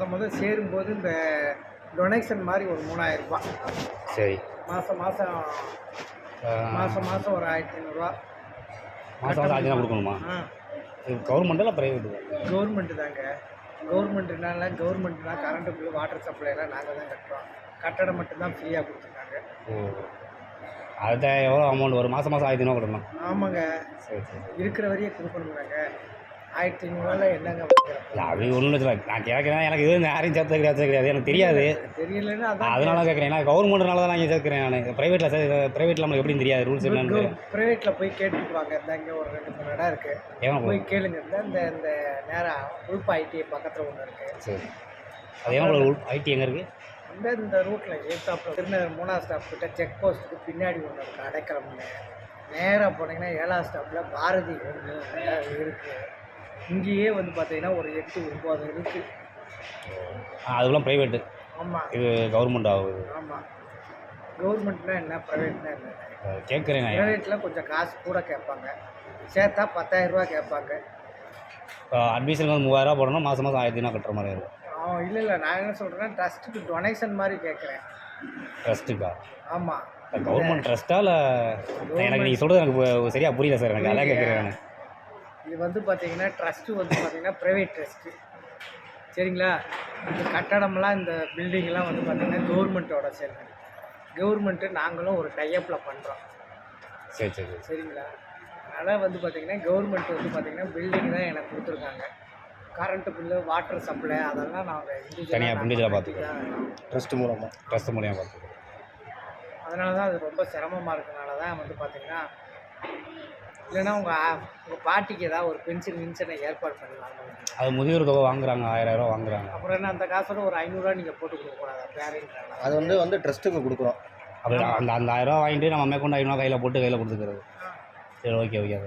முதல் சேரும்போது இந்த டொனேஷன் மாதிரி ஒரு 3000 ரூபாய். சரி. மாதம் ஒரு 1500 மாதம் 1000 கொடுக்கணுமா? இது கவர்மெண்ட்டா இல்லை ப்ரைவேட்டு? கவர்மெண்ட்டு தாங்க. கவர்மெண்ட்னா கரண்ட்டு பில்லு, வாட்டர் சப்ளைலாம் நாங்கள் தான் கட்டுறோம். கட்டடம் மட்டும்தான் ஃப்ரீயாக கொடுத்துருக்காங்க. ஓ, அதுதான் எவ்வளோ அமௌண்ட் வரும்? மாதம் 1500 கொடுக்கணும்? ஆமாங்க. சரி சரி. இருக்கிற வரையே கொடுக்கணுங்க. 1500 என்னங்க? அது ஒன்றும் இல்லை. நான் கேட்குறேன், எனக்கு இது யாரையும் சேர்த்து கிடையாது, எனக்கு தெரியாது. தெரியலன்னா அதனால கேட்குறேன். ஏன்னா கவர்மெண்ட்னால தான் நான் இங்கே சேர்க்குறேன். நான் ப்ரைவேட்டில் நம்மளுக்கு எப்படின்னு தெரியாது, ரூல்ஸ் என்னன்னு. ப்ரைவேட்டில் போய் கேட்டுட்டு வாங்க. இங்கே ஒரு 2-3 இடம் இருக்குது. ஏன் போய் கேளுங்க. இந்த இந்த நேராக உள்பா ஐடி பக்கத்தில் ஒன்று இருக்குது. சரி. அது ஏன் ஐடி எங்கே இருக்குது? இந்த ரூட்டில் ஏத்தாப்பில் திருநகர் 3ஆம் ஸ்டாப் கிட்ட செக் போஸ்ட்டுக்கு பின்னாடி ஒன்று இருக்குது, அடைக்கலம்னு. நேராக போனீங்கன்னா 7ஆம் ஸ்டாப்பில் பாரதி ஒன்று இருக்குது. இங்கேயே வந்து பார்த்தீங்கன்னா ஒரு 8-9 இருக்குது. அதுக்கெல்லாம் ப்ரைவேட்டு. ஆமாம். இது கவர்மெண்ட் ஆகுது. ஆமாம். கவர்மெண்ட்னா என்ன, ப்ரைவேட்னா என்ன? கேட்குறேன். ப்ரைவேட்டில் கொஞ்சம் காசு கூட கேட்பாங்க. சேர்த்தா 10,000 ரூபா கேட்பாங்க. இப்போ அட்மிஷனுக்கு வந்து 3000 போடணும், மாதம் 1000 கட்டுற மாதிரி இருக்கும். இல்லை நான் என்ன சொல்கிறேன்னா, ட்ரஸ்ட்டுக்கு டொனேஷன் மாதிரி கேட்குறேன். ட்ரஸ்ட்டுக்கா? ஆமாம். கவர்மெண்ட் ட்ரஸ்ட்டா இல்லை? எனக்கு நீங்கள் சொல்கிறது எனக்கு சரியாக புரியல சார். எனக்கு அதான் கேட்குறேன். இது வந்து பார்த்தீங்கன்னா ட்ரஸ்ட்டு வந்து பார்த்தீங்கன்னா ப்ரைவேட் ட்ரஸ்ட்டு, சரிங்களா? இந்த கட்டடம்லாம், இந்த பில்டிங்லாம் வந்து பார்த்திங்கன்னா கவர்மெண்ட்டோட சேர்ந்து. கவர்மெண்ட்டு நாங்களும் ஒரு டைப்பில் பண்ணுறோம். சரி சரி. சரிங்களா? அதனால் வந்து பார்த்திங்கன்னா கவர்மெண்ட் வந்து பார்த்திங்கன்னா பில்டிங் தான் எனக்கு கொடுத்துருக்காங்க. கரண்ட்டு பில்லு, வாட்டர் சப்ளை அதெல்லாம் நாங்கள் இண்டிவிஜுவலாக பார்த்துக்கிறோம். ட்ரஸ்ட்டு மூலமாக பார்த்துக்கிறோம். அதனால தான் அது ரொம்ப சிரமமாக இருக்கனால தான் வந்து பார்த்திங்கன்னா, இல்லைன்னா உங்கள் பாட்டிக்கு ஏதாவது ஒரு பென்ஷனை ஏற்பாடு பண்ணலாம். அது முதியோர் தொகை வாங்குறாங்க, 1000 ரூபா வாங்குறாங்க. அப்புறம் என்ன, அந்த காசோட ஒரு 500 ரூபா நீங்கள் போட்டு கொடுக்கக்கூடாது பேரண்ட்னால? அது வந்து ட்ரஸ்ட்டுக்கு கொடுக்குறோம். அப்படி அந்த 1000 ரூபா வாங்கிட்டு நம்ம மேற்கொண்டு 500 கையில் போட்டு கையில் கொடுத்துக்கிறது. சரி, ஓகே.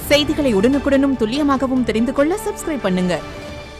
செய்திகளை உடனுக்குடனும் துல்லியமாகவும் தெரிந்து கொள்ள சப்ஸ்கிரைப் பண்ணுங்க.